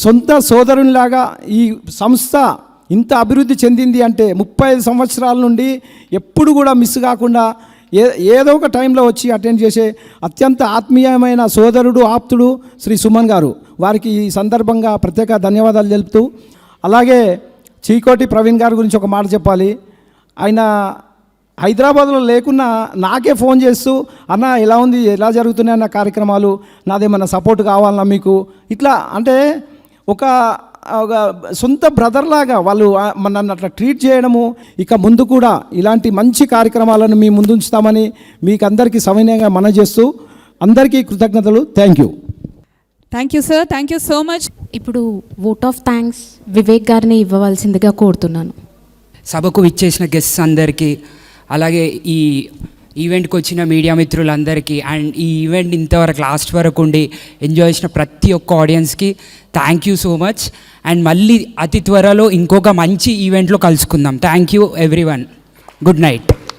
సొంత సోదరునిలాగా ఈ సంస్థ ఇంత అభివృద్ధి చెందింది అంటే 35 సంవత్సరాల నుండి ఎప్పుడు కూడా మిస్ కాకుండా ఏదో ఒక టైంలో వచ్చి అటెండ్ చేసే అత్యంత ఆత్మీయమైన సోదరుడు ఆప్తుడు శ్రీ సుమన్ గారు. వారికి ఈ సందర్భంగా ప్రత్యేక ధన్యవాదాలు తెలుపుతూ, అలాగే చీకోటి ప్రవీణ్ గారి గురించి ఒక మాట చెప్పాలి. ఆయన హైదరాబాద్లో లేకున్నా నాకే ఫోన్ చేస్తూ అన్న ఎలా ఉంది, ఎలా జరుగుతున్నాయి అన్న కార్యక్రమాలు, నాదేమన్నా సపోర్ట్ కావాలన్నా మీకు, ఇట్లా అంటే ఒక సొంత బ్రదర్ లాగా వాళ్ళు నన్ను అట్లా ట్రీట్ చేయడము. ఇక ముందు కూడా ఇలాంటి మంచి కార్యక్రమాలను మీ ముందు ఉంచుతామని మీకు అందరికీ సవినయంగా మనవి చేస్తూ అందరికీ కృతజ్ఞతలు. Thank you. Thank you sir, thank you so much. ఇప్పుడు ఓట్ ఆఫ్ థ్యాంక్స్ వివేక్ గారిని ఇవ్వవలసిందిగా కోరుతున్నాను. సభకు విచ్చేసిన గెస్ట్స్ అందరికీ, అలాగే ఈ ఈవెంట్కి వచ్చిన మీడియా మిత్రులందరికీ, అండ్ ఈ ఈవెంట్ ఇంతవరకు లాస్ట్ వరకు ఉండి ఎంజాయ్ చేసిన ప్రతి ఒక్క ఆడియన్స్కి thank you so much. And మళ్ళీ అతి త్వరలో ఇంకొక మంచి ఈవెంట్లో కలుసుకుందాం. Thank you everyone. Good night.